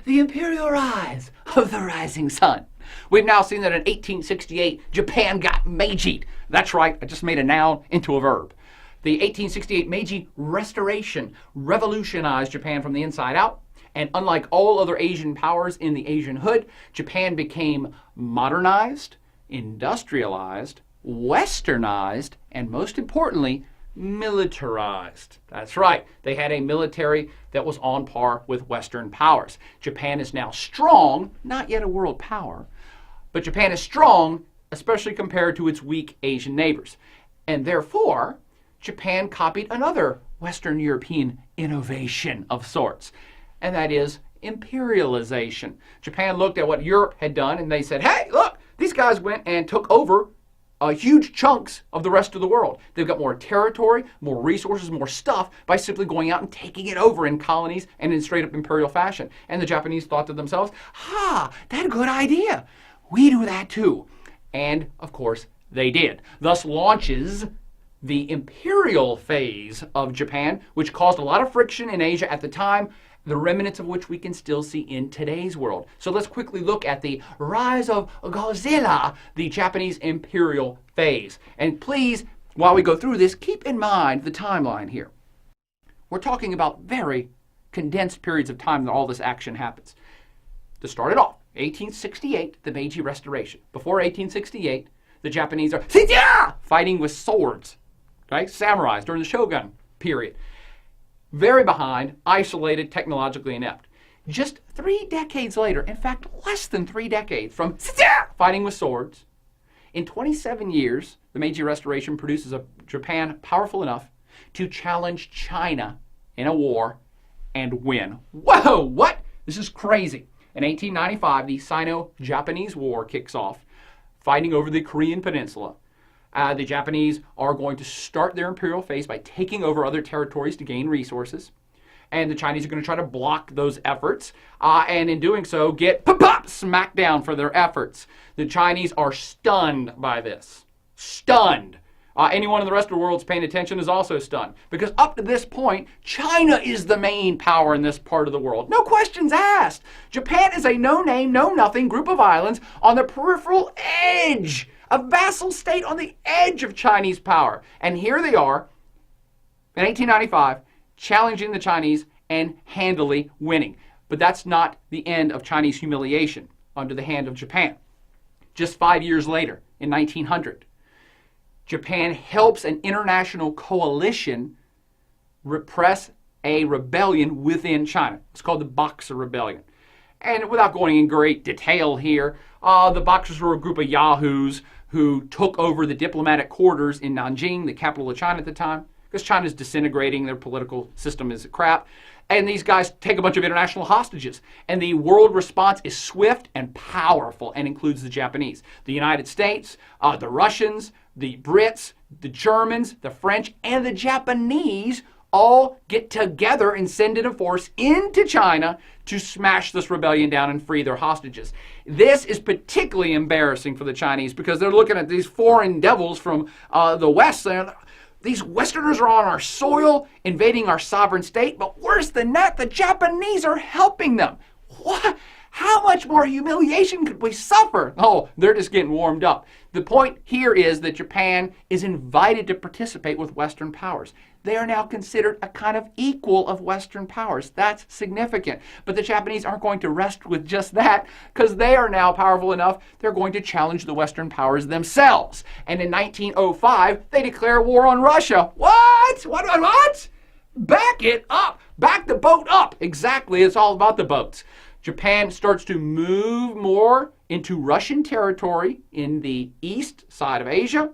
The imperial rise of the rising sun. We've now seen that in 1868, Japan got Meiji'd. That's right, I just made a noun into a verb. The 1868 Meiji Restoration revolutionized Japan from the inside out. And unlike all other Asian powers in the Asian hood, Japan became modernized, industrialized, westernized, and most importantly, militarized. That's right, they had a military that was on par with Western powers. Japan is now strong, not yet a world power, but Japan is strong, especially compared to its weak Asian neighbors. And therefore, Japan copied another Western European innovation of sorts, and that is imperialization. Japan looked at what Europe had done and they said, hey, look, these guys went and took over huge chunks of the rest of the world. They've got more territory, more resources, more stuff by simply going out and taking it over in colonies and in straight up imperial fashion. And the Japanese thought to themselves, that's a good idea. We do that too. And of course, they did. Thus launches the imperial phase of Japan, which caused a lot of friction in Asia at the time, the remnants of which we can still see in today's world. So let's quickly look at the rise of Godzilla, the Japanese imperial phase. And please, while we go through this, keep in mind the timeline here. We're talking about very condensed periods of time that all this action happens. To start it off, 1868, the Meiji Restoration. Before 1868, the Japanese are fighting with swords, right? Samurais during the Shogun period. Very behind, isolated, technologically inept. Just 3 decades later, in fact, less than 3 decades from fighting with swords, in 27 years, the Meiji Restoration produces a Japan powerful enough to challenge China in a war and win. Whoa, what? This is crazy. In 1895, the Sino-Japanese War kicks off, fighting over the Korean Peninsula. The Japanese are going to start their imperial phase by taking over other territories to gain resources. And the Chinese are going to try to block those efforts. And in doing so, get smacked down for their efforts. The Chinese are stunned by this. Stunned. Anyone in the rest of the world paying attention is also stunned. Because up to this point, China is the main power in this part of the world. No questions asked. Japan is a no-name, no-nothing group of islands on the peripheral edge, a vassal state on the edge of Chinese power. And here they are, in 1895, challenging the Chinese and handily winning. But that's not the end of Chinese humiliation under the hand of Japan. Just 5 years later, in 1900, Japan helps an international coalition repress a rebellion within China. It's called the Boxer Rebellion. And without going in great detail here, the Boxers were a group of yahoos who took over the diplomatic quarters in Nanjing, the capital of China at the time, because China's disintegrating, their political system is crap. And these guys take a bunch of international hostages. And the world response is swift and powerful and includes the Japanese. The United States, the Russians, the Brits, the Germans, the French, and the Japanese all get together and send in a force into China to smash this rebellion down and free their hostages. This is particularly embarrassing for the Chinese because they're looking at these foreign devils from the West saying, these Westerners are on our soil, invading our sovereign state, but worse than that, the Japanese are helping them. What? How much more humiliation could we suffer? Oh, they're just getting warmed up. The point here is that Japan is invited to participate with Western powers. They are now considered a kind of equal of Western powers. That's significant. But the Japanese aren't going to rest with just that because they are now powerful enough, they're going to challenge the Western powers themselves. And in 1905, they declare war on Russia. What? What? Back it up. Back the boat up. Exactly. It's all about the boats. Japan starts to move more into Russian territory in the east side of Asia.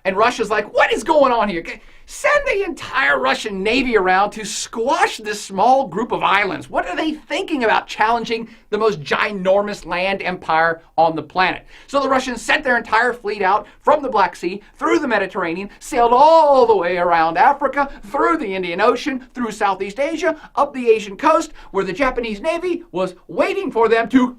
And Russia's like, what is going on here? Send the entire Russian Navy around to squash this small group of islands. What are they thinking about challenging the most ginormous land empire on the planet? So the Russians sent their entire fleet out from the Black Sea, through the Mediterranean, sailed all the way around Africa, through the Indian Ocean, through Southeast Asia, up the Asian coast, where the Japanese Navy was waiting for them to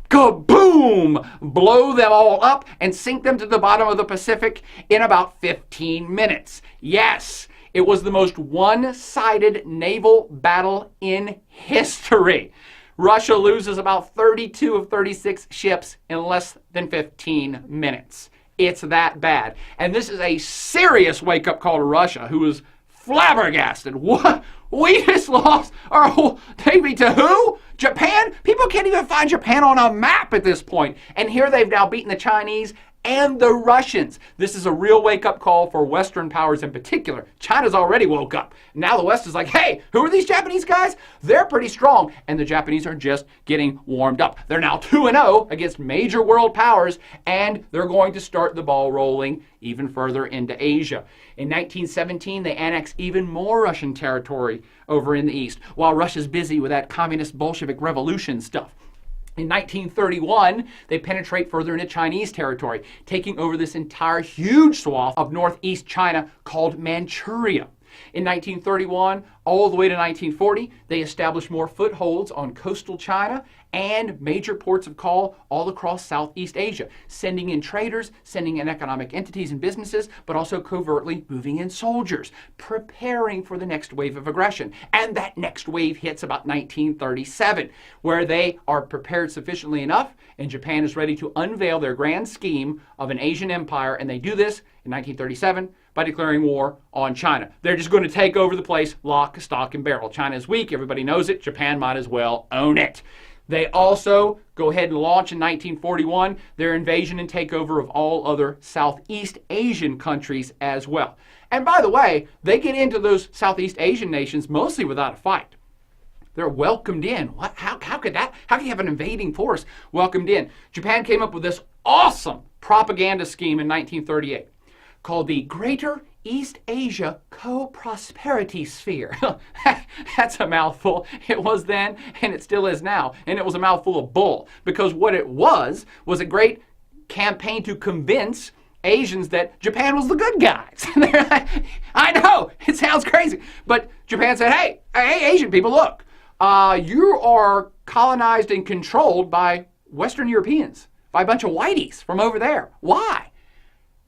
kaboom! Blow them all up and sink them to the bottom of the Pacific in about 15 minutes. Yes, It was the most one-sided naval battle in history. Russia loses about 32 of 36 ships in less than 15 minutes. It's that bad. And this is a serious wake-up call to Russia, who is flabbergasted. What? We just lost our whole navy to who? Japan? People can't even find Japan on a map at this point. And here they've now beaten the Chinese and the Russians. This is a real wake-up call for Western powers in particular. China's already woke up. Now the West is like, hey, who are these Japanese guys? They're pretty strong, and the Japanese are just getting warmed up. They're now 2-0 against major world powers, and they're going to start the ball rolling even further into Asia. In 1917, they annex even more Russian territory over in the east, while Russia's busy with that communist Bolshevik revolution stuff. In 1931, they penetrate further into Chinese territory, taking over this entire huge swath of northeast China called Manchuria. In 1931, all the way to 1940, they establish more footholds on coastal China and major ports of call all across Southeast Asia, sending in traders, sending in economic entities and businesses, but also covertly moving in soldiers, preparing for the next wave of aggression. And that next wave hits about 1937, where they are prepared sufficiently enough, and Japan is ready to unveil their grand scheme of an Asian empire, and they do this in 1937 by declaring war on China. They're just going to take over the place, lock, stock, and barrel. China is weak, everybody knows it, Japan might as well own it. They also go ahead and launch in 1941 their invasion and takeover of all other Southeast Asian countries as well. And by the way, they get into those Southeast Asian nations mostly without a fight. They're welcomed in. What? How could that? How can you have an invading force welcomed in? Japan came up with this awesome propaganda scheme in 1938 called the Greater East Asia Co-Prosperity Sphere. That's a mouthful. It was then, and it still is now. And it was a mouthful of bull, because what it was a great campaign to convince Asians that Japan was the good guys. I know, it sounds crazy. But Japan said, hey, Asian people, look, you are colonized and controlled by Western Europeans, by a bunch of whiteys from over there. Why?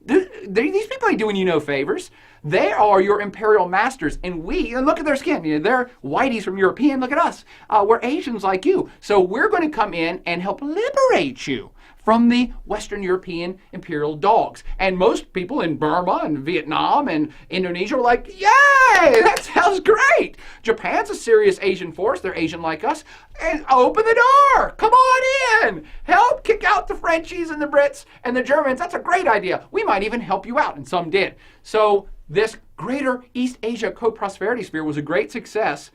These people ain't doing you no favors. They are your imperial masters, and look at their skin. They're whiteys from European. Look at us. We're Asians like you. So we're going to come in and help liberate you from the Western European imperial dogs. And most people in Burma and Vietnam and Indonesia were like, yay, that sounds great. Japan's a serious Asian force. They're Asian like us. And open the door. Come on in. Help kick out the Frenchies and the Brits and the Germans. That's a great idea. We might even help you out. And some did. So this Greater East Asia Co-Prosperity Sphere was a great success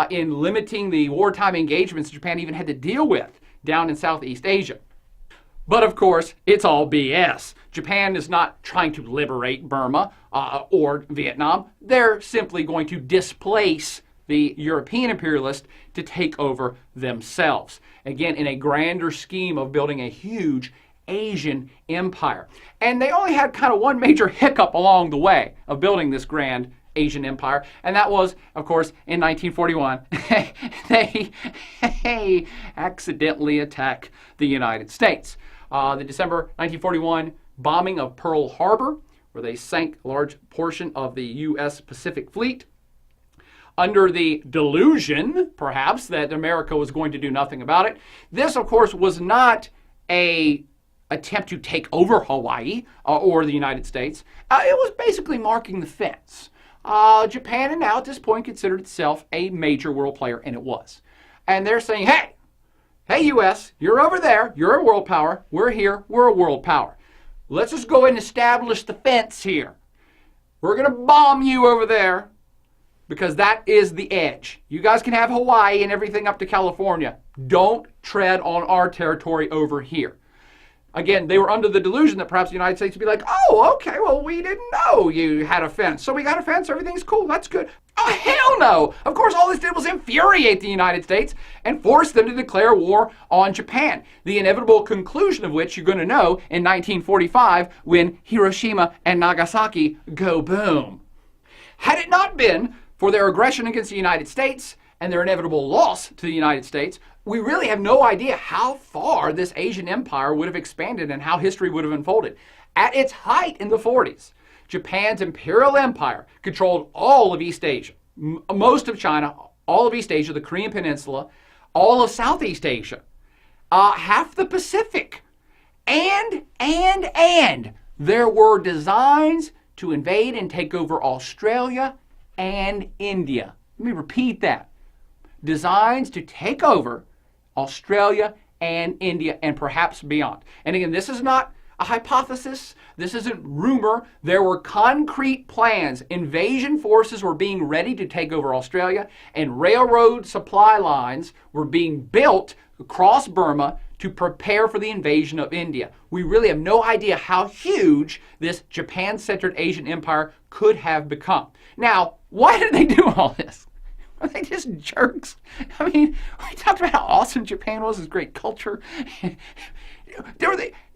in limiting the wartime engagements Japan even had to deal with down in Southeast Asia. But of course, it's all BS. Japan is not trying to liberate Burma or Vietnam. They're simply going to displace the European imperialists to take over themselves. Again, in a grander scheme of building a huge Asian empire. And they only had kind of one major hiccup along the way of building this grand Asian empire, and that was, of course, in 1941, they accidentally attacked the United States. The December 1941 bombing of Pearl Harbor, where they sank a large portion of the U.S. Pacific Fleet, under the delusion, perhaps, that America was going to do nothing about it. This, of course, was not an attempt to take over Hawaii or the United States. It was basically marking the fence. Japan had now at this point considered itself a major world player, and it was. And they're saying, hey, U.S., you're over there. You're a world power. We're here. We're a world power. Let's just go ahead and establish the fence here. We're going to bomb you over there because that is the edge. You guys can have Hawaii and everything up to California. Don't tread on our territory over here. Again, they were under the delusion that perhaps the United States would be like, oh, okay, well, we didn't know you had a fence. So we got a fence, everything's cool, that's good. Oh, hell no! Of course, all this did was infuriate the United States and force them to declare war on Japan. The inevitable conclusion of which you're going to know in 1945 when Hiroshima and Nagasaki go boom. Had it not been for their aggression against the United States and their inevitable loss to the United States, we really have no idea how far this Asian empire would have expanded and how history would have unfolded. At its height in the 40s, Japan's imperial empire controlled all of East Asia, most of China, all of East Asia, the Korean Peninsula, all of Southeast Asia, half the Pacific, and there were designs to invade and take over Australia and India. Let me repeat that. Designs to take over Australia and India and perhaps beyond. And again, this is not a hypothesis. This isn't rumor. There were concrete plans. Invasion forces were being ready to take over Australia, and railroad supply lines were being built across Burma to prepare for the invasion of India. We really have no idea how huge this Japan-centered Asian empire could have become. Now, why did they do all this? Are they just jerks? I mean, we talked about how awesome Japan was, this great culture.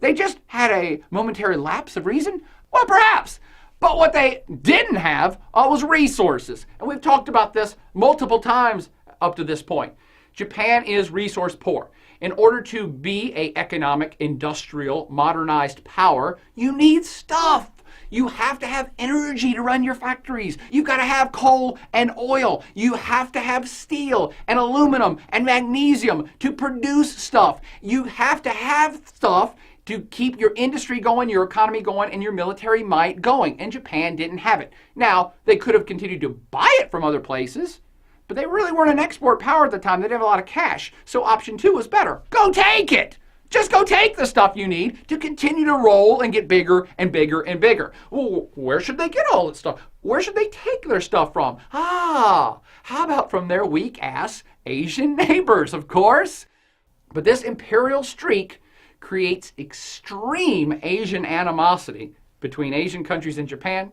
They just had a momentary lapse of reason? Well, perhaps. But what they didn't have was resources. And we've talked about this multiple times up to this point. Japan is resource poor. In order to be an economic, industrial, modernized power, you need stuff. You have to have energy to run your factories. You've got to have coal and oil. You have to have steel and aluminum and magnesium to produce stuff. You have to have stuff to keep your industry going, your economy going, and your military might going. And Japan didn't have it. Now, they could have continued to buy it from other places, but they really weren't an export power at the time. They didn't have a lot of cash. So option 2 was better. Go take it. Just go take the stuff you need to continue to roll and get bigger and bigger and bigger. Well, where should they get all that stuff? Where should they take their stuff from? How about from their weak-ass Asian neighbors, of course? But this imperial streak creates extreme Asian animosity between Asian countries and Japan,